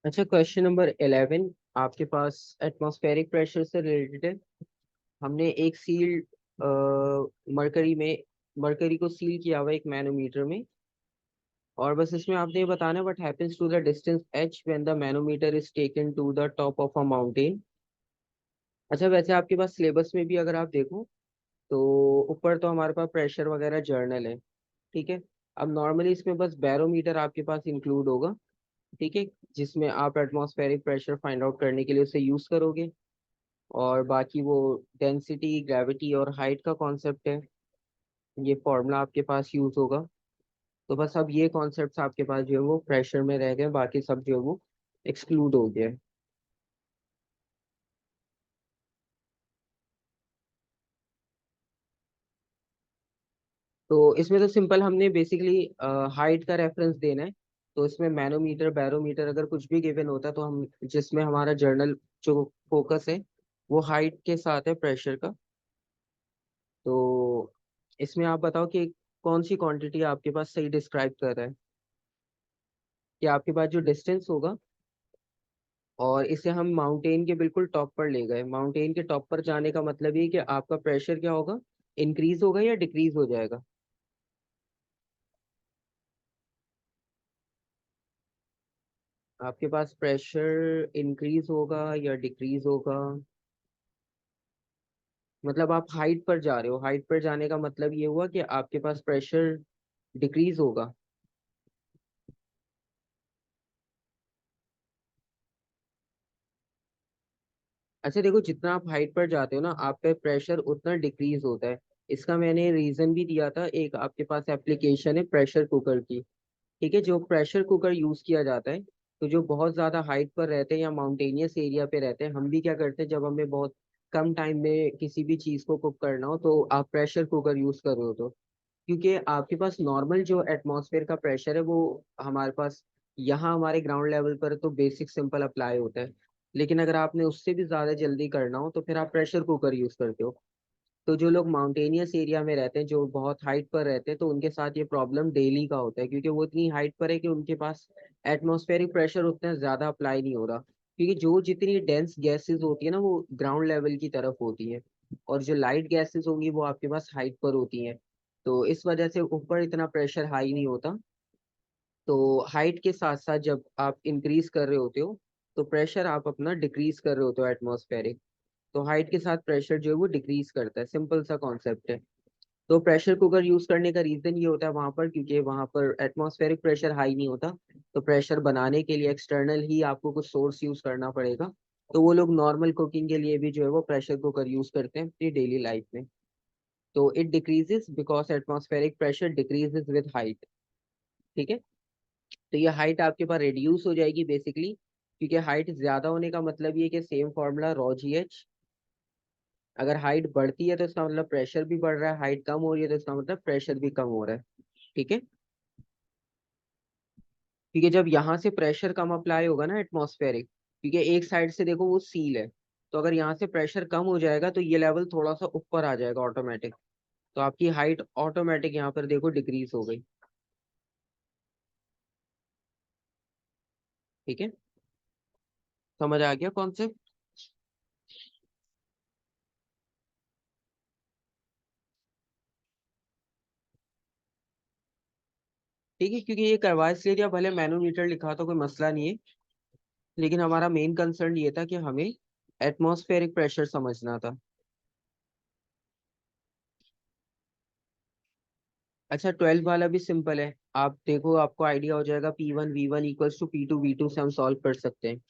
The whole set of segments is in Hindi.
अच्छा, क्वेश्चन नंबर 11 आपके पास एटमॉस्फेरिक प्रेशर से रिलेटेड है। हमने एक सील मरकरी को सील किया हुआ है एक मैनोमीटर में। और बस इसमें आपने ये बताना है what happens to the distance h when the manometer is taken to the top of a mountain. अच्छा, वैसे आपके पास सिलेबस में भी अगर आप देखो तो ऊपर तो हमारे पास प्रेशर वगैरह जर्नल है। ठीक है। अब नॉर्मली इसमें बस बैरोमीटर आपके पास इंक्लूड होगा। ठीक है। जिसमें आप एटमॉस्फेरिक प्रेशर फाइंड आउट करने के लिए उसे यूज करोगे। और बाकी वो डेंसिटी, ग्रेविटी और हाइट का कॉन्सेप्ट है, ये फॉर्मूला आपके पास यूज होगा। तो बस अब ये कॉन्सेप्ट्स आपके पास जो है वो प्रेशर में रह गए, बाकी सब जो है वो एक्सक्लूड हो गया है। तो इसमें तो सिंपल हमने बेसिकली हाइट का रेफरेंस देना है। तो इसमें मैनोमीटर, बैरोमीटर अगर कुछ भी गिवन होता है तो हम जिसमें हमारा जर्नल जो फोकस है वो हाइट के साथ है प्रेशर का। तो इसमें आप बताओ कि कौन सी क्वांटिटी आपके पास सही डिस्क्राइब कर रहा है। कि आपके पास जो डिस्टेंस होगा और इसे हम माउंटेन के बिल्कुल टॉप पर ले गए, माउंटेन के टॉप पर जाने का मतलब ये कि आपका प्रेशर क्या होगा, इंक्रीज होगा या डिक्रीज हो जाएगा। आपके पास प्रेशर इंक्रीज होगा या डिक्रीज होगा। मतलब आप हाइट पर जा रहे हो, हाइट पर जाने का मतलब ये हुआ कि आपके पास प्रेशर डिक्रीज होगा। अच्छा देखो, जितना आप हाइट पर जाते हो ना आपका प्रेशर उतना डिक्रीज होता है। इसका मैंने रीजन भी दिया था, एक आपके पास एप्लीकेशन है प्रेशर कुकर की। ठीक है। जो प्रेशर कुकर यूज किया जाता है, तो जो बहुत ज्यादा हाइट पर रहते हैं या माउंटेनियस एरिया पे रहते हैं, हम भी क्या करते हैं जब हमें बहुत कम टाइम में किसी भी चीज को कुक करना हो तो आप प्रेशर कुकर यूज कर रहे हो। तो क्योंकि आपके पास नॉर्मल जो एटमॉस्फेयर का प्रेशर है वो हमारे पास यहाँ हमारे ग्राउंड लेवल पर तो बेसिक सिंपल अप्लाई होता है। लेकिन अगर आपने उससे भी ज्यादा जल्दी करना हो तो फिर आप प्रेशर कुकर यूज करते हो। तो जो लोग माउंटेनियस एरिया में रहते हैं, जो बहुत हाइट पर रहते हैं, तो उनके साथ ये प्रॉब्लम डेली का होता है, क्योंकि वो इतनी हाइट पर है कि उनके पास एटमॉस्फेरिक प्रेशर उतना ज्यादा अप्लाई नहीं हो रहा, क्योंकि जो जितनी डेंस गैसेस होती है ना वो ग्राउंड लेवल की तरफ होती है। और जो लाइट गैसेस होंगी वो आपके पास हाइट पर होती हैं। तो इस वजह से ऊपर इतना प्रेशर हाई नहीं होता। तो हाइट के साथ साथ जब आप इंक्रीज कर रहे होते हो तो प्रेशर आप अपना डिक्रीज कर रहे होते हो एटमॉस्फेरिक। तो हाइट के साथ प्रेशर जो है वो डिक्रीज करता है, सिंपल सा कॉन्सेप्ट है। तो प्रेशर कुकर यूज करने का रीजन ये होता है वहां पर, क्योंकि वहां पर एटमॉस्फेरिक प्रेशर हाई नहीं होता। तो प्रेशर बनाने के लिए एक्सटर्नल ही आपको कुछ सोर्स यूज करना पड़ेगा। तो वो लोग नॉर्मल कुकिंग के लिए भी जो है वो प्रेशर कुकर यूज करते हैं अपनी डेली लाइफ में। तो it decreases because atmospheric pressure decreases with height. ठीक है। तो ये हाइट आपके पास रिड्यूस हो जाएगी बेसिकली, क्योंकि हाइट ज्यादा होने का मतलब ये है कि सेम फॉर्मूला रॉ जी एच। अगर हाइट बढ़ती है तो इसका मतलब प्रेशर भी बढ़ रहा है, हाइट कम हो रही है तो इसका मतलब प्रेशर भी कम हो रहा है। ठीक है। क्योंकि जब यहाँ से प्रेशर कम अप्लाई होगा ना एटमॉस्फेरिक, क्योंकि एक साइड से देखो वो सील है, तो अगर यहाँ से प्रेशर कम हो जाएगा तो ये लेवल थोड़ा सा ऊपर आ जाएगा ऑटोमेटिक। तो आपकी हाइट ऑटोमेटिक यहाँ पर देखो डिक्रीज हो गई। ठीक है। समझ आ गया कॉन्सेप्ट। ठीक है, क्योंकि ये करवा इसलिए दिया, भले मैनोमीटर लिखा तो कोई मसला नहीं है, लेकिन हमारा मेन कंसर्न ये था कि हमें एटमॉस्फेरिक प्रेशर समझना था। अच्छा, 12 वाला भी सिंपल है, आप देखो आपको आइडिया हो जाएगा। P1 V1 equals to P2 V2 से हम सॉल्व कर सकते हैं।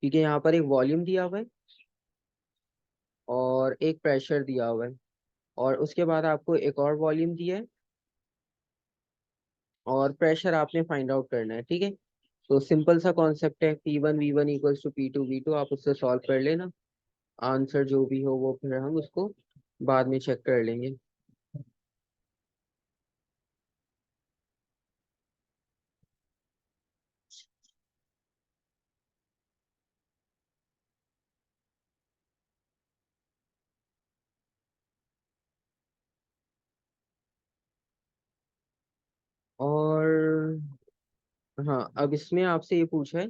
ठीक है। यहाँ पर एक वॉल्यूम दिया हुआ है और एक प्रेशर दिया हुआ है, और उसके बाद आपको एक और वॉल्यूम दिया है और प्रेशर आपने फाइंड आउट करना है। ठीक है। तो सिंपल सा कॉन्सेप्ट है, P1 V1 equals to P2 V2, आप उससे सॉल्व कर लेना। आंसर जो भी हो वो फिर हम उसको बाद में चेक कर लेंगे। हाँ, अब इसमें आपसे ये पूछा है,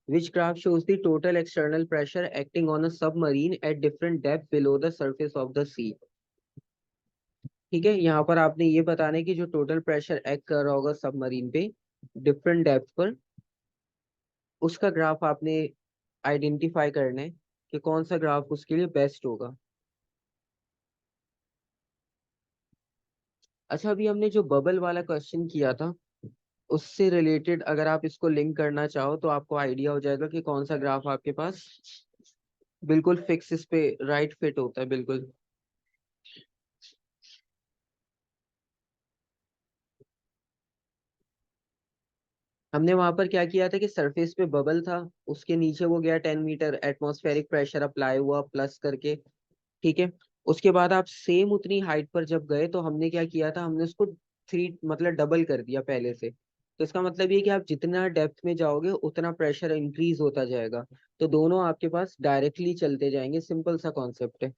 which graph shows the total external pressure acting on a submarine at different depth below the surface of the sea. ठीक है, यहाँ पर आपने ये बताना है कि जो टोटल प्रेशर एक्ट कर रहा होगा सबमरीन पे डिफरेंट डेप्थ पर, उसका ग्राफ आपने आइडेंटिफाई करना है कि कौन सा ग्राफ उसके लिए बेस्ट होगा। अच्छा, अभी हमने जो बबल वाला क्वेश्चन किया था, उससे रिलेटेड अगर आप इसको लिंक करना चाहो तो आपको आइडिया हो जाएगा कि कौन सा ग्राफ आपके पास बिल्कुल फिक्स इस पे राइट फिट होता है बिल्कुल। हमने वहां पर क्या किया था कि सरफेस पे बबल था, उसके नीचे वो गया 10 मीटर, एटमॉस्फेरिक प्रेशर अप्लाई हुआ प्लस करके। ठीक है, उसके बाद आप सेम उतनी हाइट पर जब गए तो हमने क्या किया था, हमने उसको थ्री मतलब डबल कर दिया पहले से। तो इसका मतलब ये कि आप जितना डेप्थ में जाओगे उतना प्रेशर इंक्रीज होता जाएगा। तो दोनों आपके पास डायरेक्टली चलते जाएंगे, सिंपल सा कॉन्सेप्ट है।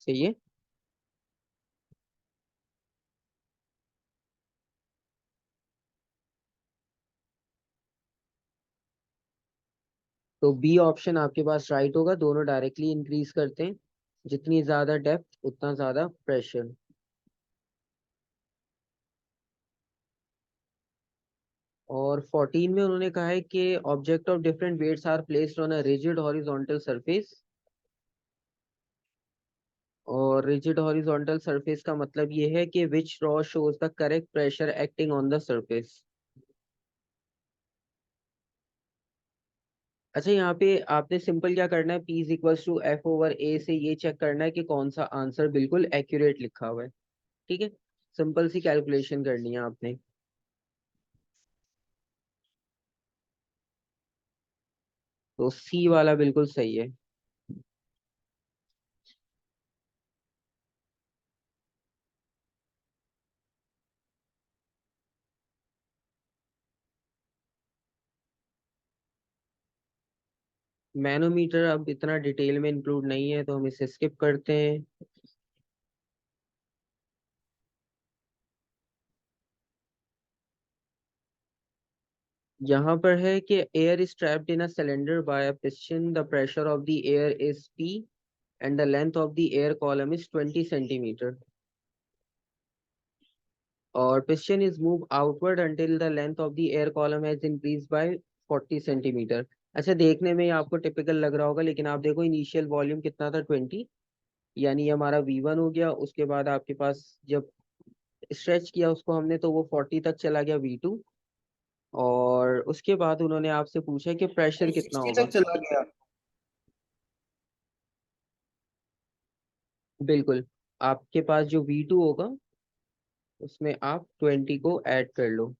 सही है। तो बी ऑप्शन आपके पास राइट होगा, दोनों डायरेक्टली इंक्रीज करते हैं, जितनी ज्यादा डेप्थ उतना ज्यादा प्रेशर। और 14 में उन्होंने कहा है कि object of different weights are placed on a rigid horizontal surface. और रिजिड हॉरिजॉन्टल सरफेस का मतलब ये है कि which row shows the correct pressure acting on the surface. अच्छा, यहाँ पे आपने सिंपल क्या करना है, P is equals to F over A से ये चेक करना है कि कौन सा आंसर बिल्कुल एक्यूरेट लिखा हुआ है। ठीक है, सिंपल सी कैलकुलेशन करनी है आपने। तो सी वाला बिल्कुल सही है। मैनोमीटर अब इतना डिटेल में इंक्लूड नहीं है तो हम इसे स्किप करते हैं। यहाँ पर है कि air is trapped in a cylinder by a piston, the pressure of the air is P and the length of the air column is 20 centimetre, और piston is moved outward until the length of the air column has increased by 40 centimetre. अच्छा, देखने में ये आपको टिपिकल लग रहा होगा, लेकिन आप देखो इनिशियल वॉल्यूम कितना था, 20। यानी ये हमारा V1 हो गया, उसके बाद आपके पास जब स्ट्रेच किया उसको हमने तो वो 40 तक चला गया V2। और उसके बाद उन्होंने आपसे पूछा कि प्रेशर कितना 60 होगा। तक चला गया। बिल्कुल, आपके पास जो V2 होगा उसमें आप 20 को ऐड कर लो।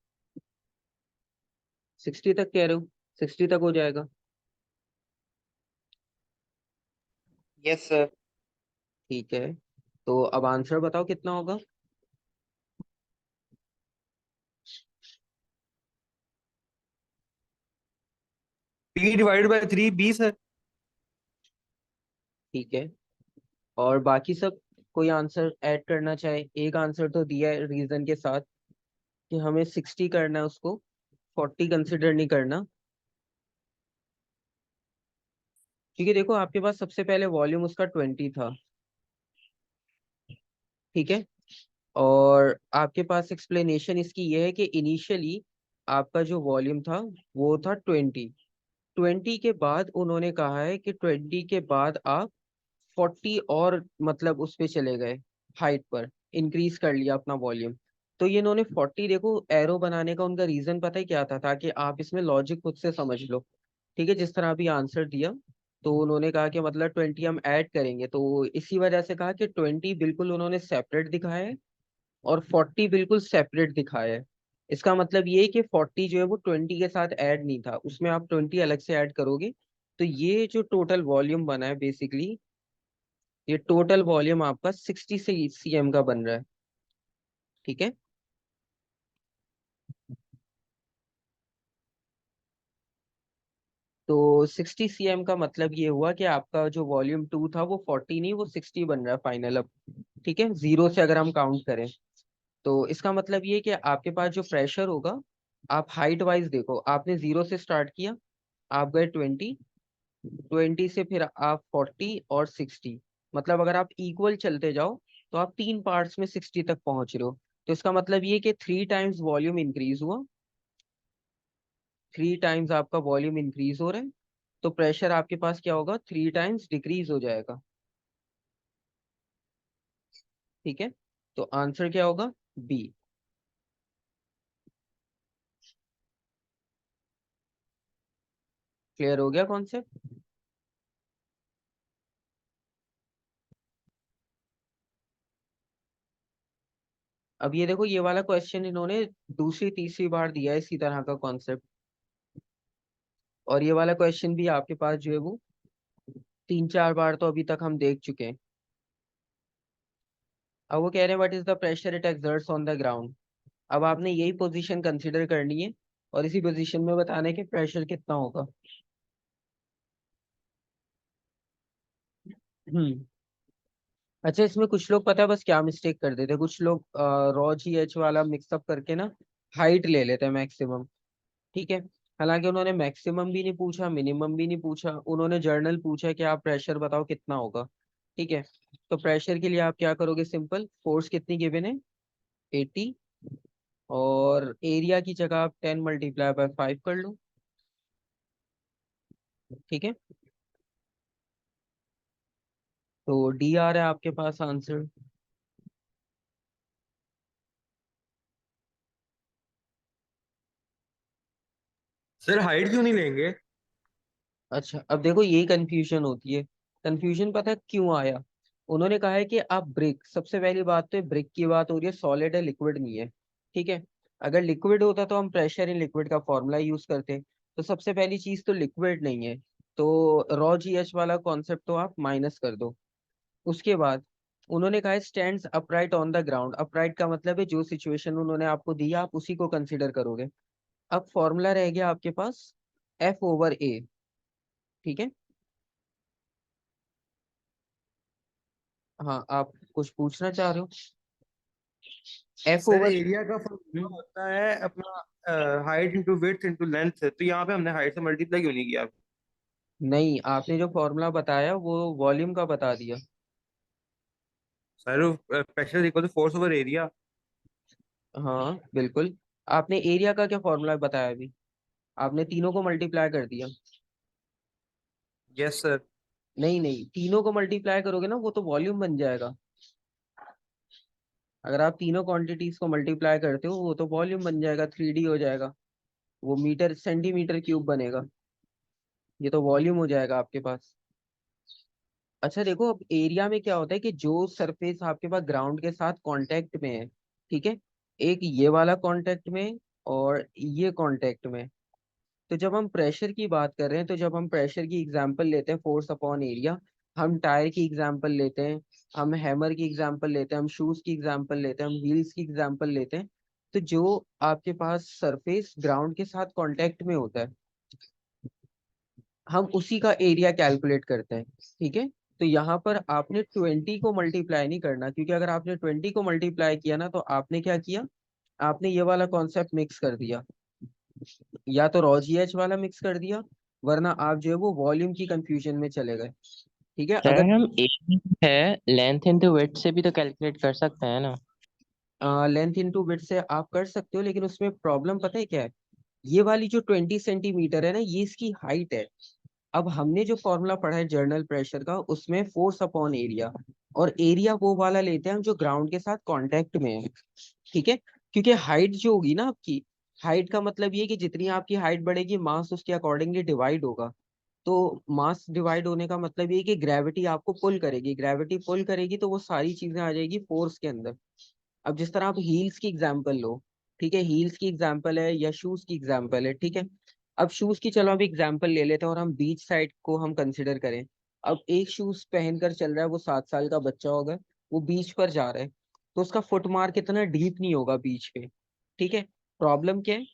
60 तक कह रहे हो, 60 तक हो जाएगा। Yes sir. ठीक है, तो अब आंसर बताओ कितना होगा। P डिवाइडेड बाय 3 20 है। ठीक है, और बाकी सब कोई आंसर ऐड करना चाहे, एक आंसर तो दिया है रीजन के साथ कि हमें 60 करना है उसको, 40 कंसिडर नहीं करना। क्योंकि देखो आपके पास सबसे पहले वॉल्यूम उसका 20 था। ठीक है, और आपके पास एक्सप्लेनेशन इसकी ये है कि इनिशियली आपका जो वॉल्यूम था वो था 20। 20 के बाद उन्होंने कहा है कि 20 के बाद आप 40 और मतलब उस पे चले गए, हाइट पर इंक्रीज कर लिया अपना वॉल्यूम। तो ये इन्होंने 40, देखो एरो बनाने का उनका रीजन पता है क्या था, ताकि आप इसमें लॉजिक खुद से समझ लो। ठीक है, जिस तरह अभी आंसर दिया, तो उन्होंने कहा कि मतलब 20 हम ऐड करेंगे, तो इसी वजह से कहा कि 20 बिल्कुल उन्होंने सेपरेट दिखाया है और 40 बिल्कुल सेपरेट दिखाया है। इसका मतलब ये है कि 40 जो है वो 20 के साथ ऐड नहीं था, उसमें आप 20 अलग से ऐड करोगे। तो ये जो टोटल वॉल्यूम बना है बेसिकली, ये टोटल वॉल्यूम आपका 60 cm का बन रहा है। ठीक है, तो 60 cm का मतलब ये हुआ कि आपका जो वॉल्यूम 2 था वो 40 नहीं, वो 60 बन रहा है फाइनल अब। ठीक है, जीरो से अगर हम काउंट करें तो इसका मतलब ये है कि आपके पास जो प्रेशर होगा, आप हाइट वाइज देखो, आपने 0 से स्टार्ट किया, आप गए 20, 20 से फिर आप 40 और 60, मतलब अगर आप इक्वल चलते जाओ तो आप 3 पार्ट्स में 60 तक पहुंच रहे हो। तो इसका मतलब ये कि 3 टाइम्स वॉल्यूम इंक्रीज हुआ, 3 टाइम्स आपका वॉल्यूम इंक्रीज हो रहा है, तो प्रेशर आपके पास क्या होगा, 3 टाइम्स डिक्रीज हो जाएगा। ठीक है, तो आंसर क्या होगा, बी। क्लियर हो गया कॉन्सेप्ट? अब ये देखो, ये वाला क्वेश्चन इन्होंने दूसरी तीसरी बार दिया है इसी तरह का कॉन्सेप्ट, और ये वाला क्वेश्चन भी आपके पास जो है वो 3 4 बार तो अभी तक हम देख चुके हैं। अब वो कह रहे हैं what is the pressure it exerts on the ground. अब आपने यही पोजीशन कंसीडर करनी है और इसी पोजीशन में बताना है कि प्रेशर कितना होगा। हम्म। अच्छा, इसमें कुछ लोग पता है बस क्या मिस्टेक कर देते हैं, कुछ लोग रॉ जी एच वाला मिक्सअप करके ना हाइट ले लेते हैं मैक्सिमम। ठीक है, हालांकि उन्होंने मैक्सिमम भी नहीं पूछा, मिनिमम भी नहीं पूछा, उन्होंने जर्नल पूछा कि आप प्रेशर बताओ कितना होगा। ठीक है, तो प्रेशर के लिए आप क्या करोगे, सिंपल, फोर्स कितनी गिवन है, 80, और एरिया की जगह आप 10 × 5 कर लो। ठीक है, तो डी आ रहा है आपके पास आंसर। सर हाइट क्यों नहीं लेंगे? अच्छा, अब देखो यही कंफ्यूजन होती है। कंफ्यूजन पता है क्यों आया, उन्होंने कहा है कि आप ब्रिक, सबसे पहली बात तो ब्रिक की बात हो रही है, सॉलिड है, लिक्विड नहीं है। ठीक है, अगर लिक्विड होता तो हम प्रेशर इन लिक्विड का फॉर्मूला यूज करते, तो सबसे पहली चीज तो लिक्विड नहीं है, तो रॉ जी एच वाला कॉन्सेप्ट तो आप माइनस कर दो। उसके बाद उन्होंने कहा है stands upright on the ground, upright का मतलब है जो सिचुएशन उन्होंने आपको दिया आप उसी को कंसिडर करोगे। अब फॉर्मूला रह गया आपके पास F/A। ठीक है, हाँ आप कुछ पूछना चाह रहे हो, एफ सर ओवर एरिया का फॉर्मूला होता है अपना height into width into length, तो यहाँ पे हमने हाइट से मल्टीप्लाई क्यों नहीं किया? नहीं, आपने जो फॉर्मूला बताया वो वॉल्यूम का बता दिया। Sir pressure equal to force over area. हाँ बिल्कुल, आपने एरिया का क्या फॉर्मूला बताया अभी, आपने तीनों को मल्टीप्लाई कर दिया। Yes sir. नहीं नहीं, तीनों को मल्टीप्लाई करोगे ना वो तो वॉल्यूम बन जाएगा। अगर आप तीनों क्वांटिटीज को मल्टीप्लाई करते हो वो तो वॉल्यूम बन जाएगा, 3D हो जाएगा, वो मीटर सेंटीमीटर क्यूब बनेगा, ये तो वॉल्यूम हो जाएगा आपके पास। अच्छा देखो, अब एरिया में क्या होता है कि जो सरफेस आपके पास ग्राउंड के साथ कांटेक्ट में है, ठीक है, एक ये वाला कांटेक्ट में और ये कांटेक्ट में, तो जब हम प्रेशर की बात कर रहे हैं, तो जब हम प्रेशर की एग्जांपल लेते हैं फोर्स अपॉन एरिया, हम टायर की एग्जांपल लेते हैं, हम हैमर की एग्जांपल लेते हैं, हम शूज की एग्जांपल लेते हैं, हम व्हील्स की एग्जांपल लेते हैं, तो जो आपके पास सरफेस ग्राउंड के साथ कांटेक्ट में होता है हम उसी का एरिया कैलकुलेट करते हैं। ठीक है, तो यहाँ पर आपने 20 को मल्टीप्लाई नहीं करना, क्योंकि अगर आपने 20 को मल्टीप्लाई किया ना तो आपने क्या किया, आपने ये वाला कॉन्सेप्ट मिक्स कर दिया, या तो रॉ जी एच वाला मिक्स कर दिया, वरना आप जो है वो वॉल्यूम की कंफ्यूजन में चले गए। ठीक है, सर अगर हम एरिया है लेंथ इंटू विड्थ से भी तो कैलकुलेट कर सकते हैं ना। लेंथ इनटू विड्थ से आप कर सकते हो, लेकिन उसमें प्रॉब्लम पता है क्या है, ये वाली जो 20 सेंटीमीटर है ना ये इसकी हाइट है। अब हमने जो फॉर्मूला पढ़ा है जर्नल प्रेशर का उसमें फोर्स अपॉन एरिया, और एरिया वो वाला लेते हैं हम जो ग्राउंड के साथ कांटेक्ट में है। ठीक है, क्योंकि हाइट जो होगी ना आपकी, हाइट का मतलब ये है कि जितनी आपकी हाइट बढ़ेगी मास उसके अकॉर्डिंगली डिवाइड होगा। तो मास डिवाइड होने का मतलब ये है कि ग्रेविटी आपको पुल करेगी, ग्रेविटी पुल करेगी तो वो सारी चीजें आ जाएगी फोर्स के अंदर। अब जिस तरह आप हील्स की एग्जांपल लो, ठीक है, हील्स की एग्जांपल है या शूज की एग्जांपल है, ठीक है, अब शूज की चलो हम एग्जांपल ले लेते हैं और हम बीच साइड को हम कंसिडर करें। अब एक शूज पहनकर चल रहा है, वो 7 साल का बच्चा होगा, वो बीच पर जा रहा है, तो उसका फुटमार्क इतना डीप नहीं होगा बीच पे। ठीक है, प्रॉब्लम क्या है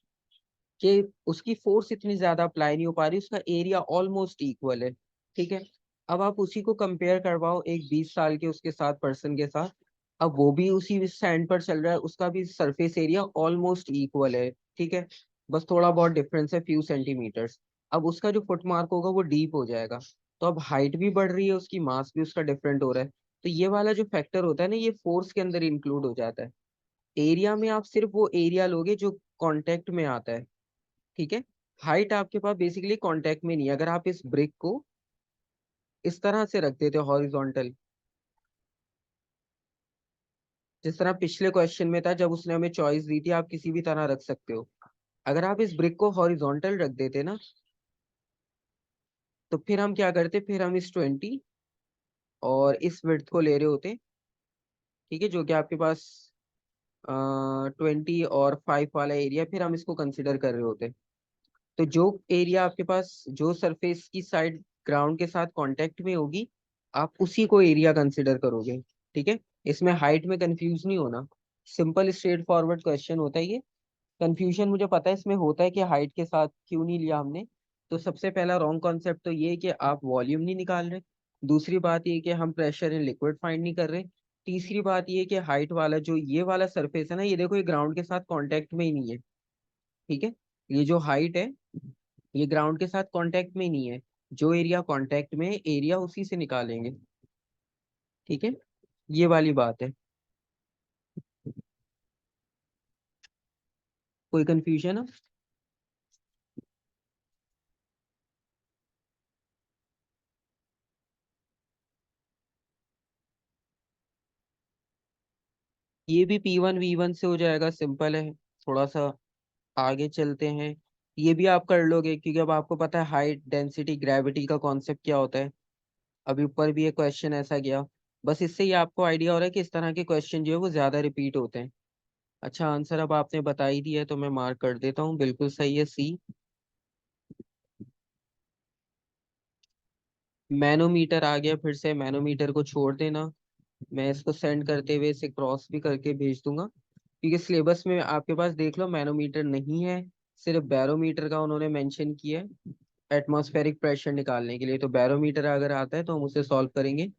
कि उसकी फोर्स इतनी ज्यादा अप्लाई नहीं हो पा रही, उसका एरिया ऑलमोस्ट इक्वल है। ठीक है, अब आप उसी को कंपेयर करवाओ एक 20 साल के उसके साथ पर्सन के साथ, अब वो भी उसी स्टैंड पर चल रहा है, उसका भी सरफेस एरिया ऑलमोस्ट इक्वल है, ठीक है, बस थोड़ा बहुत डिफरेंस है, फ्यू सेंटीमीटर्स। अब उसका जो फुट मार्क होगा वो डीप हो जाएगा, तो अब हाइट भी बढ़ रही है उसकी, मास भी उसका डिफरेंट हो रहा है, तो ये वाला जो फैक्टर होता है ना, ये फोर्स के अंदर इंक्लूड हो जाता है। एरिया में आप सिर्फ वो एरिया लोगे जो कांटेक्ट में आता है, ठीक है। हाइट आपके पास बेसिकली कांटेक्ट में नहीं है। अगर आप इस ब्रिक को इस तरह से रख देते हो हॉरिजॉन्टल, जिस तरह पिछले क्वेश्चन में था, जब उसने हमें चॉइस दी थी, आप किसी भी तरह रख सकते हो। अगर आप इस ब्रिक को हॉरिजॉन्टल रख देते ना, तो फिर हम क्या करते, फिर हम इस 20 और इस विड्थ को ले रहे होते, ठीक है, जो कि आपके पास 20 और 5 वाला एरिया, फिर हम इसको कंसिडर कर रहे होते। तो जो एरिया आपके पास, जो सरफेस की साइड ग्राउंड के साथ कांटेक्ट में होगी, आप उसी को एरिया कंसिडर करोगे, ठीक है। इसमें हाइट में कंफ्यूज नहीं होना, सिंपल स्ट्रेट फॉरवर्ड क्वेश्चन होता है ये। कंफ्यूजन मुझे पता है इसमें होता है कि हाइट के साथ क्यों नहीं लिया हमने। तो सबसे पहला रॉन्ग कॉन्सेप्ट तो ये है कि आप वॉल्यूम नहीं निकाल रहे। दूसरी बात ये कि हम प्रेशर इन लिक्विड फाइंड नहीं कर रहे। तीसरी बात ये कि हाइट वाला जो ये वाला सरफेस है ना, ये देखो, ये ग्राउंड के साथ कांटेक्ट में ही नहीं है, ठीक है। ये जो हाइट है, ये ग्राउंड के साथ कांटेक्ट में ही नहीं है। जो एरिया कांटेक्ट में है, एरिया उसी से निकालेंगे, ठीक है। ये वाली बात है। कोई कंफ्यूजन है? ये भी P1 V1 से हो जाएगा, सिंपल है। थोड़ा सा आगे चलते हैं। ये भी आप कर लोगे, क्योंकि अब आपको पता है हाइट, डेंसिटी, ग्रेविटी का कॉन्सेप्ट क्या होता है। अभी ऊपर भी एक क्वेश्चन ऐसा गया। बस इससे ही आपको आइडिया हो रहा है कि इस तरह के क्वेश्चन जो है वो ज्यादा रिपीट होते हैं। अच्छा, आंसर अब आपने बता ही दिया है, तो मैं मार्क कर देता हूँ, बिल्कुल सही है, सी। मैनोमीटर आ गया, फिर से मैनोमीटर को छोड़ देना। मैं इसको सेंड करते हुए इसे क्रॉस भी करके भेज दूंगा, क्योंकि सिलेबस में आपके पास देख लो मैनोमीटर नहीं है, सिर्फ बैरोमीटर का उन्होंने मेंशन किया है एटमॉस्फेरिक प्रेशर निकालने के लिए। तो बैरोमीटर अगर आता है तो हम उसे सॉल्व करेंगे,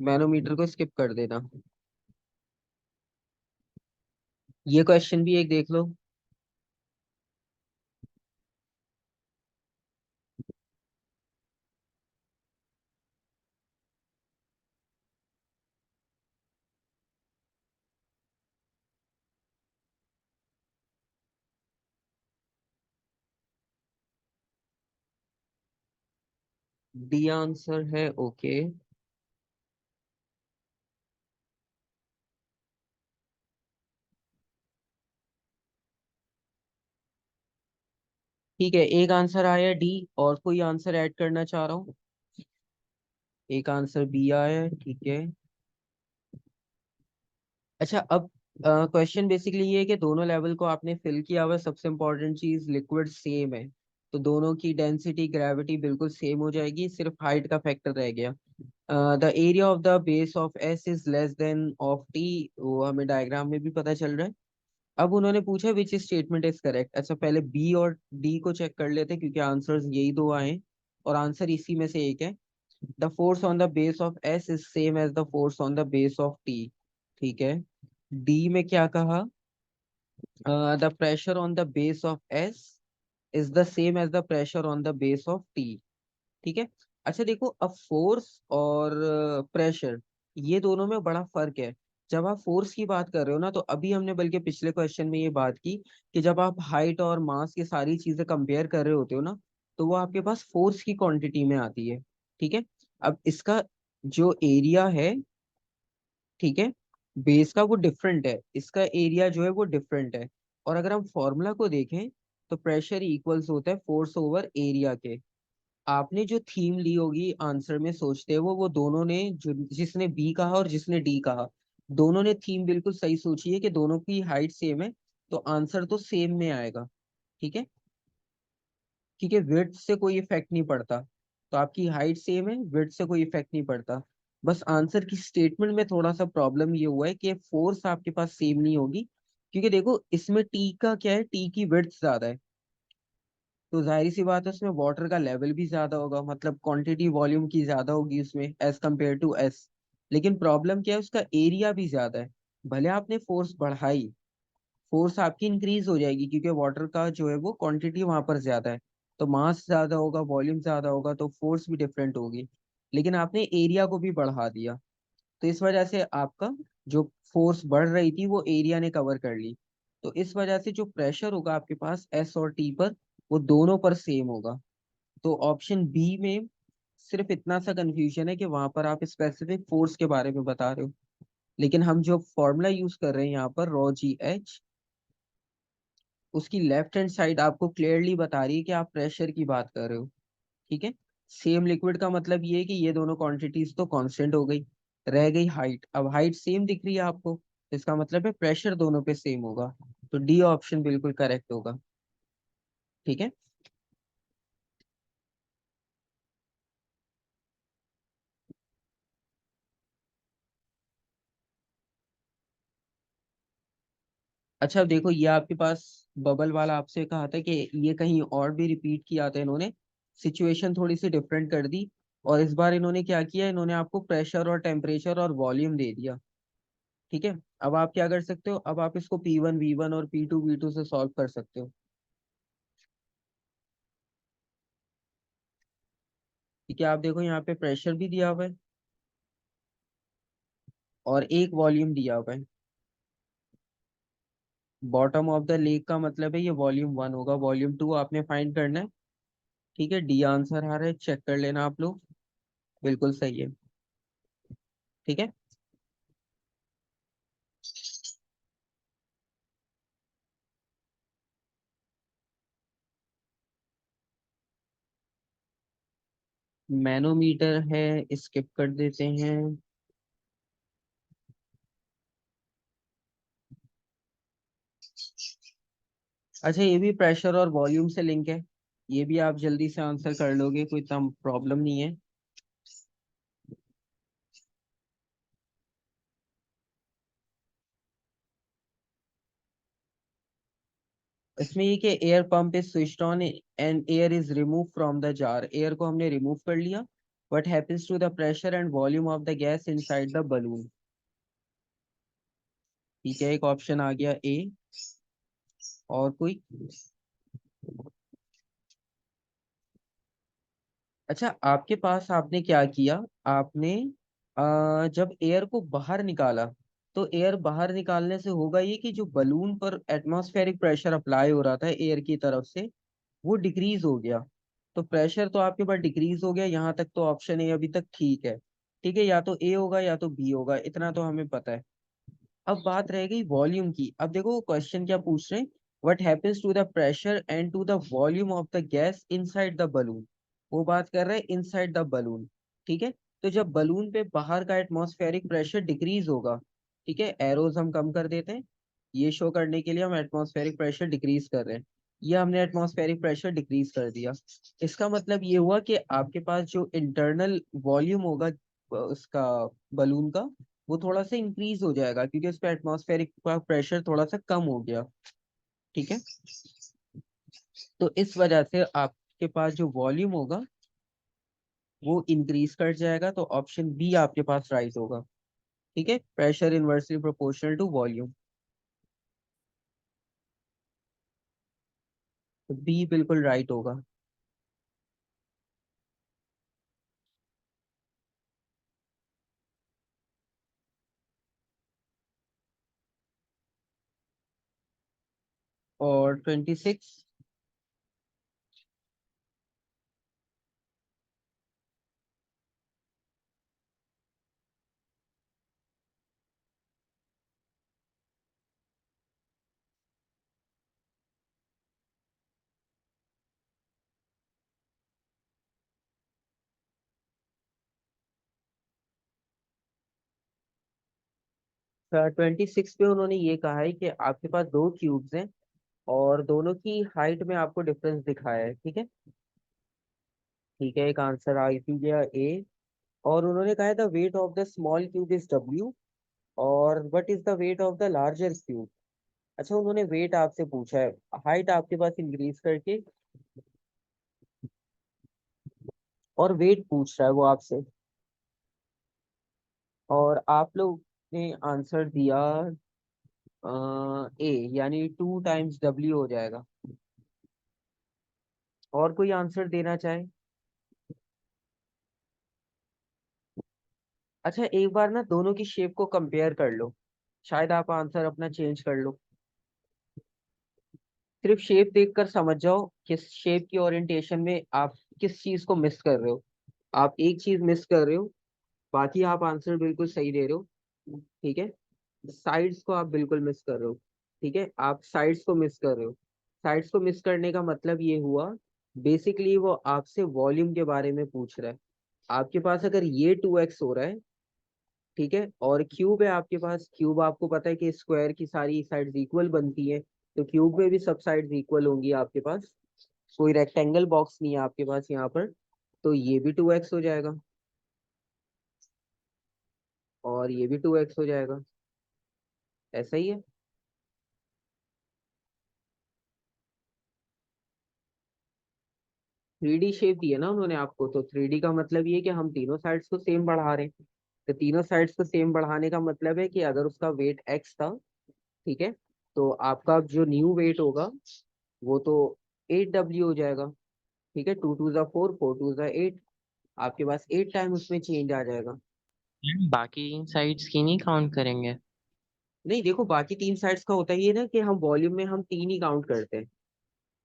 मैनोमीटर को स्किप कर देना। ये क्वेश्चन भी एक देख लो। डी आंसर है, ओके। ठीक है, एक आंसर आया डी, और कोई आंसर ऐड करना चाह रहा हूँ? एक आंसर बी आया है, ठीक है। अच्छा, अब क्वेश्चन बेसिकली ये है कि दोनों लेवल को आपने फिल किया हुआ है, सबसे इम्पोर्टेंट चीज लिक्विड सेम है, तो दोनों की डेंसिटी, ग्रेविटी बिल्कुल सेम हो जाएगी, सिर्फ हाइट का फैक्टर रह गया। The area of the base of S is less than of T, वो हमें डायग्राम में भी पता चल रहा है। अब उन्होंने पूछा विच स्टेटमेंट इज करेक्ट। अच्छा, पहले बी और डी को चेक कर लेते हैं, क्योंकि आंसर्स यही दो आए हैं, और आंसर इसी में से एक है। The force on the base of S is same as the force on the base of T, ठीक है। डी में क्या कहा, the pressure on the base of S is the same as the pressure on the base of T, ठीक है। अच्छा देखो, अब फोर्स और प्रेशर, ये दोनों में बड़ा फर्क है। जब आप फोर्स की बात कर रहे हो ना, तो अभी हमने बल्कि पिछले क्वेश्चन में ये बात की कि जब आप हाइट और मास की सारी चीजें कंपेयर कर रहे होते हो ना, तो वो आपके पास फोर्स की क्वांटिटी में आती है, ठीक है। अब इसका जो एरिया है, ठीक है, बेस का वो डिफरेंट है, इसका एरिया जो है वो डिफरेंट है। और अगर हम फॉर्मूला को देखें, तो प्रेशर इक्वल्स होता है फोर्स ओवर एरिया के। आपने जो थीम ली होगी आंसर में सोचते हो, वो दोनों ने, जो जिसने बी कहा और जिसने डी कहा, दोनों ने थीम बिल्कुल सही सोची है कि दोनों की हाइट सेम है, तो आंसर तो सेम में आएगा, ठीक है। क्योंकि विड्थ से कोई इफेक्ट नहीं पड़ता, तो आपकी हाइट सेम है, विड्थ से कोई इफेक्ट नहीं पड़ता। बस आंसर की स्टेटमेंट में थोड़ा सा प्रॉब्लम ये हुआ है कि फोर्स आपके पास सेम नहीं होगी, क्योंकि देखो इसमें टी का क्या है, टी की विड्थ ज्यादा है, तो जाहिर सी बात है उसमें वाटर का लेवल भी ज्यादा होगा, मतलब क्वांटिटी वॉल्यूम की ज्यादा होगी उसमें एज कम्पेयर टू एस। लेकिन प्रॉब्लम क्या है, उसका एरिया भी ज्यादा है। भले आपने फोर्स बढ़ाई, फोर्स आपकी इंक्रीज हो जाएगी क्योंकि वाटर का जो है वो क्वांटिटी वहां पर ज्यादा है, तो मास ज्यादा होगा, वॉल्यूम ज्यादा होगा, तो फोर्स भी डिफरेंट होगी। लेकिन आपने एरिया को भी बढ़ा दिया, तो इस वजह से आपका जो फोर्स बढ़ रही थी वो एरिया ने कवर कर ली। तो इस वजह से जो प्रेशर होगा आपके पास एस और टी पर, वो दोनों पर सेम होगा। तो ऑप्शन बी में सिर्फ इतना सा कंफ्यूजन है कि वहां पर आप स्पेसिफिक फोर्स के बारे में बता रहे हो, लेकिन हम जो फॉर्मूला यूज कर रहे हैं यहाँ पर रॉ जी एच, उसकी लेफ्ट हैंड साइड आपको क्लियरली बता रही है कि आप प्रेशर की बात कर रहे हो। ठीक है। सेम लिक्विड का मतलब ये है कि ये दोनों क्वांटिटीज तो कांस्टेंट हो गई, रह गई हाइट। अब हाइट सेम दिख रही है आपको, तो इसका मतलब है प्रेशर दोनों पे सेम होगा। तो डी ऑप्शन बिल्कुल करेक्ट होगा। ठीक है। अच्छा अब देखो, ये आपके पास बबल वाला आपसे कहा था कि ये कहीं और भी रिपीट किया था इन्होंने, सिचुएशन थोड़ी सी डिफरेंट कर दी। और इस बार इन्होंने क्या किया, इन्होंने आपको प्रेशर और टेम्परेचर और वॉल्यूम दे दिया। ठीक है। अब आप क्या कर सकते हो, अब आप इसको P1 V1 और P2 V2 से सॉल्व कर सकते हो। ठीक है। आप देखो यहाँ पे प्रेशर भी दिया हुआ है और एक वॉल्यूम दिया हुआ है। बॉटम ऑफ द लेक का मतलब है ये वॉल्यूम 1 होगा, वॉल्यूम 2 आपने फाइंड करना है। ठीक है। डी आंसर आ रहा है, चेक कर लेना आप लोग। बिल्कुल सही है। ठीक है। मैनोमीटर है, स्किप कर देते हैं। अच्छा, ये भी प्रेशर और वॉल्यूम से लिंक है, ये भी आप जल्दी से आंसर कर लोगे, कोई इतना प्रॉब्लम नहीं है। इसमें ये कि air pump is switched on and air is remove from the jar, air को हमने रिमूव कर लिया। What happens to the pressure and volume of the gas inside the balloon. ठीक है, एक ऑप्शन आ गया ए। और कोई? अच्छा, आपके पास आपने क्या किया, आपने जब एयर को बाहर निकाला, तो एयर बाहर निकालने से होगा ये कि जो बलून पर एटमॉस्फेरिक प्रेशर अप्लाई हो रहा था एयर की तरफ से, वो डिक्रीज हो गया। तो प्रेशर तो आपके पास डिक्रीज हो गया, यहाँ तक तो ऑप्शन ए अभी तक ठीक है। ठीक है, या तो ए होगा या तो बी होगा, इतना तो हमें पता है। अब बात रह गई वॉल्यूम की। अब देखो क्वेश्चन क्या पूछ रहे हैं, what happens to the pressure and to the volume of the gas inside the balloon. वो बात कर रहे हैं इनसाइड द बलून। ठीक है। तो जब बलून पे बाहर का एटमॉस्फेरिक प्रेशर डिक्रीज होगा, ठीक है, एरोज हम कम कर देते हैं, ये शो करने के लिए हम एटमॉस्फेरिक प्रेशर डिक्रीज कर रहे हैं। ये हमने एटमॉस्फेरिक प्रेशर डिक्रीज कर दिया। इसका मतलब ये हुआ कि आपके पास जो इंटरनल वॉल्यूम होगा उसका, बलून का, वो थोड़ा सा इंक्रीज हो जाएगा क्योंकि उस पर एटमॉस्फेरिक का प्रेशर थोड़ा सा कम हो गया। ठीक है। तो इस वजह से आपके पास जो वॉल्यूम होगा वो इंक्रीज कर जाएगा, तो ऑप्शन बी आपके पास राइट होगा। ठीक है, pressure inversely proportional to volume. तो बी बिल्कुल राइट होगा। और 26। 26 पे उन्होंने ये कहा है कि आपके पास दो क्यूब्स हैं और दोनों की हाइट में आपको डिफरेंस दिखाया है। ठीक है। ठीक है, एक आंसर आ गया ए। और उन्होंने कहा है the weight of the small cube is W, और what is the weight of the larger cube. अच्छा, उन्होंने वेट आपसे पूछा है, हाइट आपके पास इंक्रीज करके, और वेट पूछ रहा है वो आपसे। और आप लोग ने आंसर दिया ए, यानी 2 टाइम्स W हो जाएगा। और कोई आंसर देना चाहे? अच्छा, एक बार ना दोनों की शेप को कंपेयर कर लो, शायद आप आंसर अपना चेंज कर लो। सिर्फ शेप देखकर समझ जाओ किस शेप की ओरिएंटेशन में आप किस चीज को मिस कर रहे हो। आप एक चीज मिस कर रहे हो, बाकी आप आंसर बिल्कुल सही दे रहे हो। ठीक है, साइड्स को आप बिल्कुल मिस कर रहे हो। ठीक है, आप साइड्स को मिस कर रहे हो। साइड्स को मिस करने का मतलब ये हुआ, बेसिकली वो आपसे वॉल्यूम के बारे में पूछ रहा है। आपके पास अगर ये 2x हो रहा है, ठीक है, और क्यूब है आपके पास, क्यूब आपको पता है कि स्क्वायर की सारी साइड्स इक्वल बनती है, तो क्यूब में भी सब साइड्स इक्वल होंगी आपके पास। कोई रेक्टेंगल बॉक्स नहीं है आपके पास यहाँ पर, तो ये भी 2x हो जाएगा और ये भी 2x हो जाएगा। ऐसा ही है। 3D शेप दी है ना उन्होंने आपको, तो 3D का मतलब ये कि हम तीनों साइड्स को सेम बढ़ा रहे हैं। तो तीनों साइड्स को सेम बढ़ाने का मतलब है कि अगर उसका वेट x था, ठीक है, तो आपका जो न्यू वेट होगा वो तो 8W हो जाएगा। ठीक है, 2 2 ज़ा 4, 4 2 ज़ा 8, आपके पास 8 टाइम उसमें चेंज आ जाएगा। बाकी साइड्स की नहीं काउंट करेंगे? नहीं देखो, बाकी 3 साइड्स का होता ही है ना कि हम वॉल्यूम में हम 3 ही काउंट करते हैं।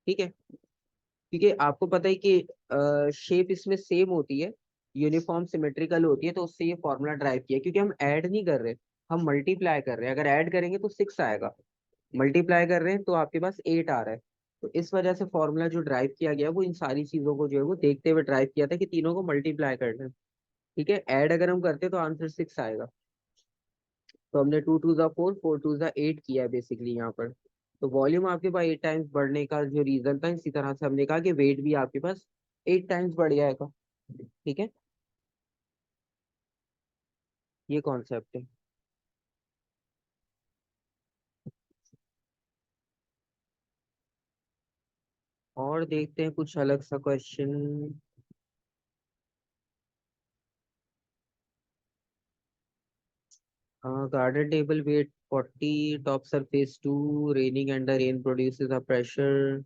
ठीक है, क्योंकि आपको पता है कि शेप इसमें सेम होती है, यूनिफॉर्म सिमेट्रिकल होती है, तो उससे ये फॉर्मूला ड्राइव किया, क्योंकि हम ऐड नहीं कर रहे, हम मल्टीप्लाई कर रहे हैं। अगर ऐड करेंगे तो 6 आएगा, मल्टीप्लाई कर रहे हैं तो आपके पास 8 आ रहा है। तो इस वजह से फॉर्मूला जो ड्राइव किया गया वो इन सारी चीजों को जो है वो देखते हुए ड्राइव किया था कि तीनों को मल्टीप्लाई करना है। ठीक है, ऐड अगर हम करते तो आंसर 6 आएगा। तो हमने 2 2 ज़ा 4, 4 2 ज़ा 8 किया है बेसिकली यहाँ पर। तो वॉल्यूम आपके पास 8 टाइम्स बढ़ने का जो रीजन था, इसी तरह से हमने कहा कि वेट भी आपके पास 8 टाइम्स बढ़ जाएगा। ठीक है, ये कॉन्सेप्ट है। और देखते हैं कुछ अलग सा question. Garden table weight 40, top surface 2, raining and the rain produces a pressure.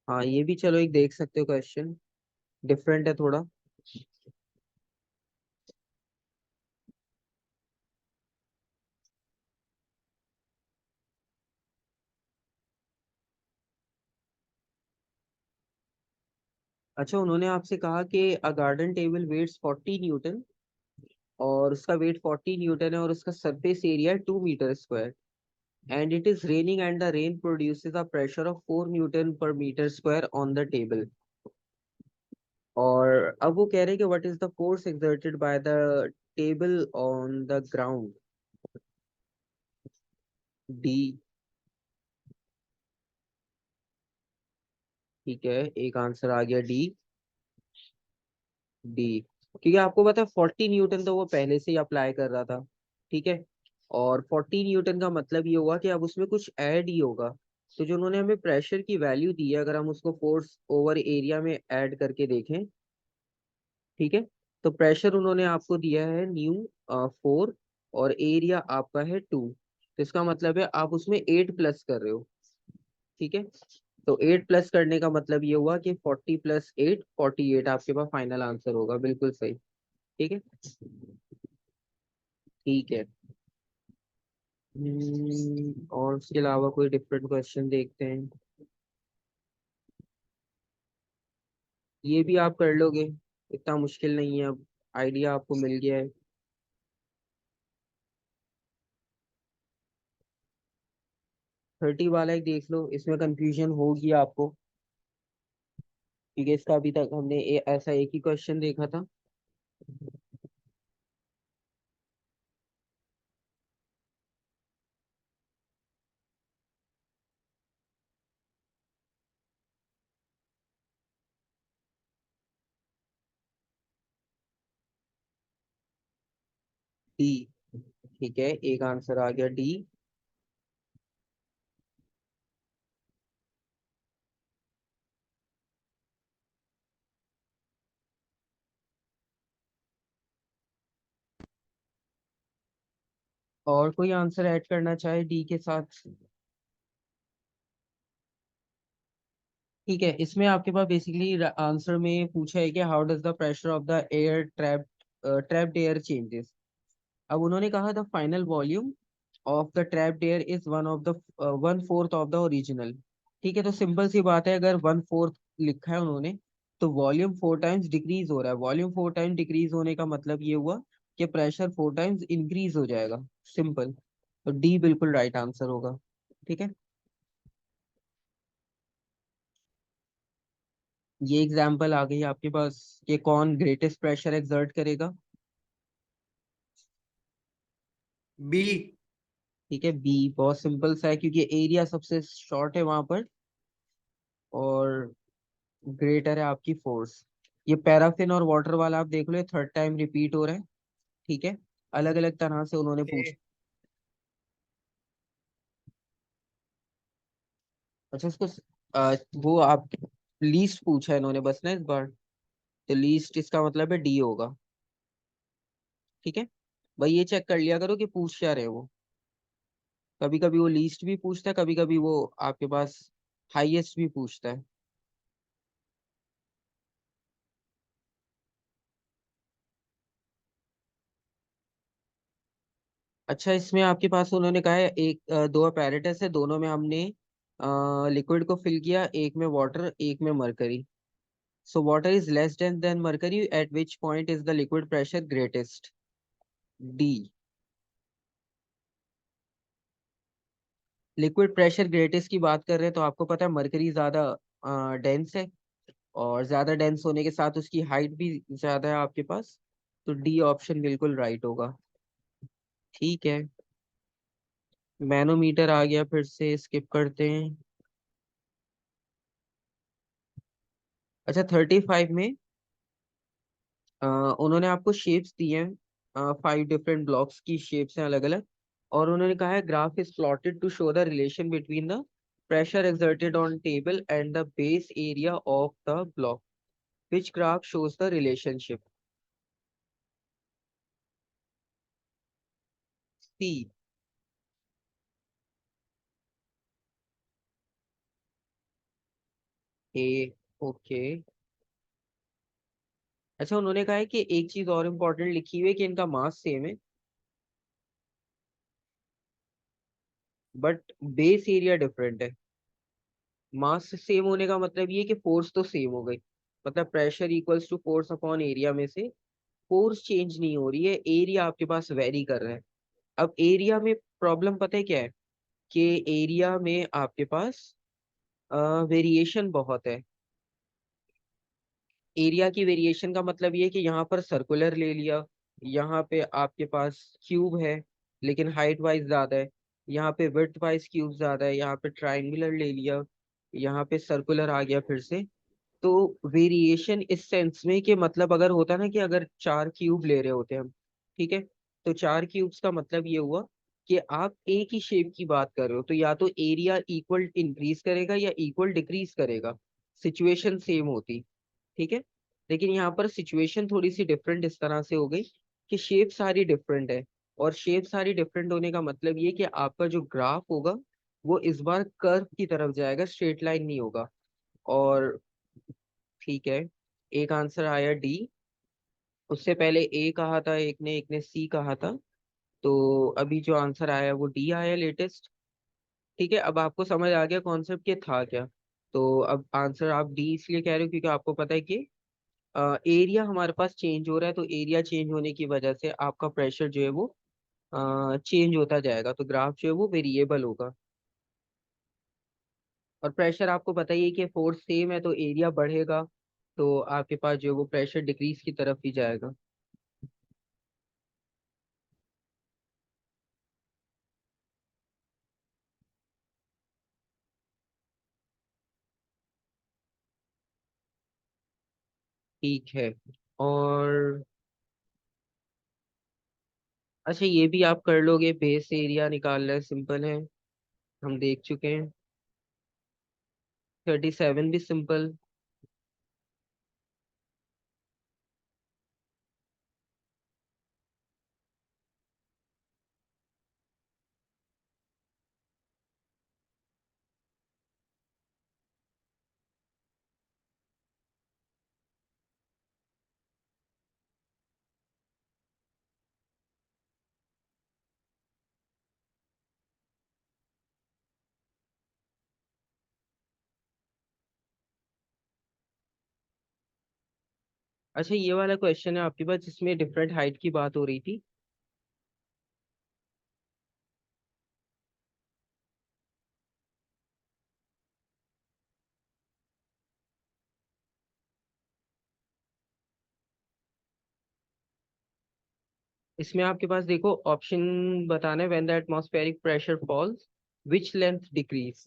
हाँ, ये भी चलो एक देख सकते हो क्वेश्चन, डिफरेंट है थोड़ा। अच्छा, उन्होंने आपसे कहा कि अ गार्डन टेबल वेट्स 40 न्यूटन, और उसका वेट 40 न्यूटन है, और उसका सरफेस एरिया है 2 metre square, and it is raining and the rain produces a pressure of 4 newton per metre square on the table. और अब वो कह रहे हैं कि what is the force exerted by the table on the ground. D. ठीक है, एक आंसर आ गया डी। डी, क्योंकि आपको पता है 40 न्यूटन तो वो पहले से ही अप्लाई कर रहा था। ठीक है, और 40 न्यूटन का मतलब ये हुआ कि अब उसमें कुछ ऐड ही होगा। तो जो उन्होंने हमें प्रेशर की वैल्यू दी है, अगर हम उसको फोर्स ओवर एरिया में ऐड करके देखें, ठीक है, तो प्रेशर उन्होंने आपको दिया है न्यू 4, और एरिया आपका है 2, तो इसका मतलब है आप उसमें 8 प्लस कर रहे हो। ठीक है, तो 8 प्लस करने का मतलब ये हुआ कि 40 + 8, 48 आपके पास फाइनल आंसर होगा, बिल्कुल सही। ठीक है। ठीक है। और उसके अलावा कोई डिफरेंट क्वेश्चन देखते हैं। ये भी आप कर लोगे, इतना मुश्किल नहीं है, अब आइडिया आपको मिल गया है। 30 वाला एक देख लो, इसमें कंफ्यूजन होगी आपको, क्योंकि इसका अभी तक हमने ऐसा एक ही क्वेश्चन देखा था। डी। ठीक है, एक आंसर आ गया डी। और कोई आंसर ऐड करना चाहे डी के साथ? ठीक है, इसमें आपके पास बेसिकली आंसर में पूछा है कि how does the pressure of the air trapped air changes. अब उन्होंने कहा the final volume of the trapped air is one fourth of the original. ठीक है, तो सिंपल सी बात है, अगर वन फोर्थ लिखा है उन्होंने तो वॉल्यूम 4 टाइम्स डिक्रीज हो रहा है। वॉल्यूम 4 टाइम डिक्रीज होने का मतलब ये हुआ कि प्रेशर 4 टाइम्स इंक्रीज हो जाएगा। सिंपल। तो डी बिल्कुल राइट आंसर होगा। ठीक है, ये एग्जाम्पल आ गई आपके पास कि कौन ग्रेटेस्ट प्रेशर एक्सर्ट करेगा। बी। ठीक है, बी बहुत सिंपल सा है क्योंकि एरिया सबसे शॉर्ट है वहां पर, और ग्रेटर है आपकी फोर्स। ये पैराफिन और वाटर वाला आप देख लो, ये थर्ड टाइम रिपीट हो रहा है। ठीक है, अलग अलग तरह से उन्होंने पूछ। अच्छा, इसको वो आप लीस्ट पूछा है इन्होंने बस ना इस बार, तो लीस्ट इसका मतलब है डी होगा। ठीक है, भाई ये चेक कर लिया करो कि पूछ क्या रहे वो। कभी कभी वो लीस्ट भी पूछता है, कभी कभी वो आपके पास हाईएस्ट भी पूछता है। अच्छा, इसमें आपके पास उन्होंने कहा है दो अपैरेटस है, दोनों में हमने लिक्विड को फिल किया, एक में वाटर एक में mercury. So water is less than mercury, eight which point is the liquid pressure greatest? D. Liquid pressure greatest की बात कर रहे हैं तो आपको पता है मरकरी ज्यादा डेंस है, और ज्यादा डेंस होने के साथ उसकी हाइट भी ज्यादा है आपके पास। तो डी ऑप्शन बिल्कुल राइट होगा। ठीक है, मैनोमीटर आ गया, फिर से स्किप करते हैं। अच्छा, 35 में उन्होंने आपको शेप्स दिए हैं, 5 डिफरेंट ब्लॉक्स की शेप्स हैं अलग अलग, और उन्होंने कहा है graph is plotted to show the relation between the pressure exerted on table and the base area of the block, which graph shows the relationship? C. A. Okay. अच्छा, उन्होंने कहा है कि एक चीज और इम्पोर्टेंट लिखी हुई है कि इनका मास सेम है, बट बेस एरिया डिफरेंट है। मास सेम होने का मतलब ये कि फोर्स तो सेम हो गई, मतलब pressure equals to force upon area में से फोर्स चेंज नहीं हो रही है, एरिया आपके पास वेरी कर रहा है। अब एरिया में प्रॉब्लम पता है क्या है, कि एरिया में आपके पास वेरिएशन बहुत है। एरिया की वेरिएशन का मतलब ये है कि यहाँ पर सर्कुलर ले लिया, यहाँ पे आपके पास क्यूब है लेकिन हाइट वाइज ज्यादा है, यहाँ पे विड्थ वाइज क्यूब ज्यादा है, यहाँ पे ट्राइंगुलर ले लिया, यहाँ पे सर्कुलर आ गया फिर से। तो वेरिएशन इस सेंस में कि मतलब अगर होता ना कि अगर 4 क्यूब ले रहे होते हम, ठीक है, तो 4 क्यूब्स का मतलब ये हुआ कि आप एक ही शेप की बात कर रहे हो, तो या तो एरिया इक्वल इंक्रीज करेगा या इक्वल डिक्रीज करेगा, सिचुएशन सेम होती। ठीक है, लेकिन यहाँ पर सिचुएशन थोड़ी सी डिफरेंट इस तरह से हो गई कि शेप सारी डिफरेंट है, और शेप सारी डिफरेंट होने का मतलब ये कि आपका जो ग्राफ होगा वो इस बार कर्व की तरफ जाएगा, स्ट्रेट लाइन नहीं होगा। और ठीक है, एक आंसर आया डी। उससे पहले ए कहा था एक ने सी कहा था, तो अभी जो आंसर आया वो डी आया लेटेस्ट। ठीक है, अब आपको समझ आ गया कॉन्सेप्ट के था क्या। तो अब आंसर आप डी इसलिए कह रहे हो क्योंकि आपको पता है कि एरिया हमारे पास चेंज हो रहा है, तो एरिया चेंज होने की वजह से आपका प्रेशर जो है वो चेंज होता जाएगा, तो ग्राफ जो है वो वेरिएबल होगा। और प्रेशर आपको पता ही है कि फोर्स सेम है तो एरिया बढ़ेगा, तो आपके पास जो है वो प्रेशर डिक्रीज की तरफ ही जाएगा। ठीक है, और अच्छा ये भी आप कर लोगे, बेस एरिया निकालना है, सिंपल है, हम देख चुके हैं। 37 भी सिंपल। अच्छा ये वाला क्वेश्चन है आपके पास जिसमें डिफरेंट हाइट की बात हो रही थी। इसमें आपके पास देखो ऑप्शन बताना है, when the atmospheric pressure falls which length decrease.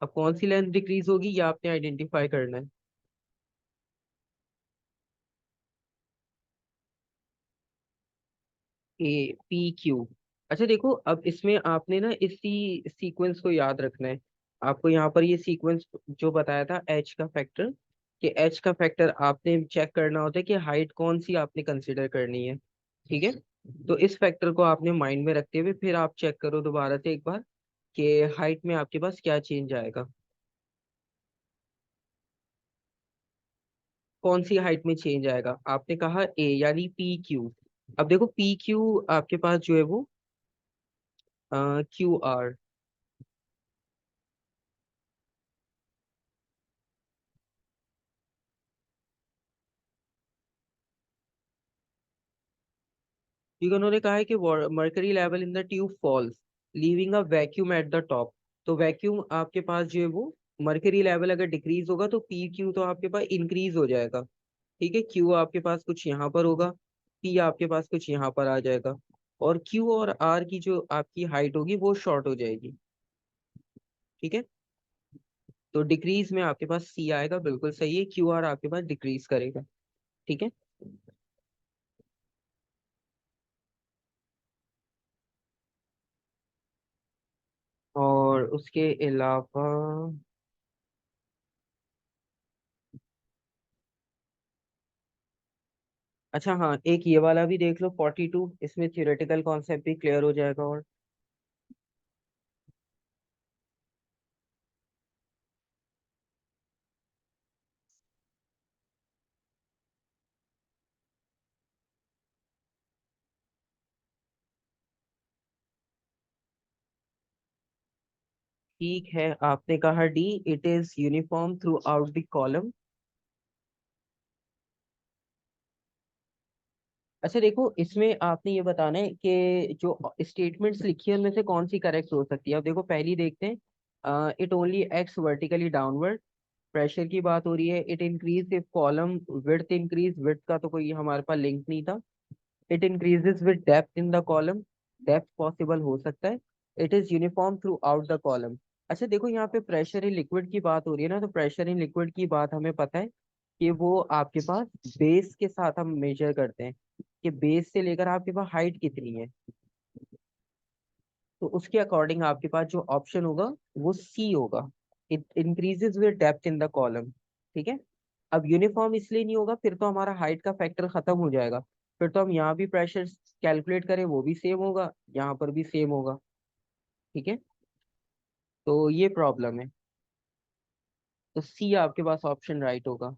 अब कौन सी लेंथ डिक्रीज होगी ये आपने आइडेंटिफाई करना है। A P Q. अच्छा देखो अब इसमें आपने ना इसी सीक्वेंस को याद रखना है। आपको यहाँ पर ये सीक्वेंस जो बताया था एच का फैक्टर, कि एच का फैक्टर आपने चेक करना होता है कि हाइट कौन सी आपने कंसिडर करनी है। ठीक है। तो इस फैक्टर को आपने माइंड में रखते हुए फिर आप चेक करो दोबारा से एक बार कि हाइट में आपके पास क्या चेंज आएगा। कौन सी हाइट में चेंज आएगा, आपने कहा ए यानी पी क्यू। अब देखो पी क्यू आपके पास जो है वो क्यू आर। क्योंकि उन्होंने कहा है कि mercury level in the tube falls leaving a vacuum at the top. तो वैक्यूम आपके पास जो है वो मर्करी लेवल अगर डिक्रीज होगा तो पी क्यू तो आपके पास इंक्रीज हो जाएगा। ठीक है, क्यू आपके पास कुछ यहाँ पर होगा, पी आपके पास कुछ यहाँ पर आ जाएगा, और क्यू और आर की जो आपकी हाइट होगी वो शॉर्ट हो जाएगी। ठीक है। तो डिक्रीज में आपके पास सी आएगा, बिल्कुल सही है, क्यू आर आपके पास डिक्रीज करेगा। ठीक है। और उसके अलावा अच्छा हाँ एक ये वाला भी देख लो 42, इसमें थियोरेटिकल कॉन्सेप्ट भी क्लियर हो जाएगा। और ठीक है, आपने कहा D, it is uniform through out the column. अच्छा देखो इसमें आपने ये बताना है कि जो स्टेटमेंट्स लिखी है उनमें से कौन सी करेक्ट हो सकती है। अब देखो पहली देखते हैं, it only acts vertically downward. Pressure की बात हो रही है, it increase if column width increase, width का तो कोई हमारे पास लिंक नहीं था। It increases with depth in the column, depth possible हो सकता है। It is uniform through out the column. अच्छा देखो यहाँ पे प्रेशर इन लिक्विड की बात हो रही है ना, तो प्रेशर इन लिक्विड की बात हमें पता है कि वो आपके पास बेस के साथ हम मेजर करते हैं कि बेस से लेकर आपके पास हाइट कितनी है। तो उसके अकॉर्डिंग आपके पास जो ऑप्शन होगा वो सी होगा, it increases with depth in the column. ठीक है। अब यूनिफॉर्म इसलिए नहीं होगा, फिर तो हमारा हाइट का फैक्टर खत्म हो जाएगा। फिर तो हम यहाँ भी प्रेशर कैलकुलेट करें वो भी सेम होगा, यहाँ पर भी सेम होगा। ठीक है। तो ये प्रॉब्लम है। तो सी आपके पास ऑप्शन राइट होगा।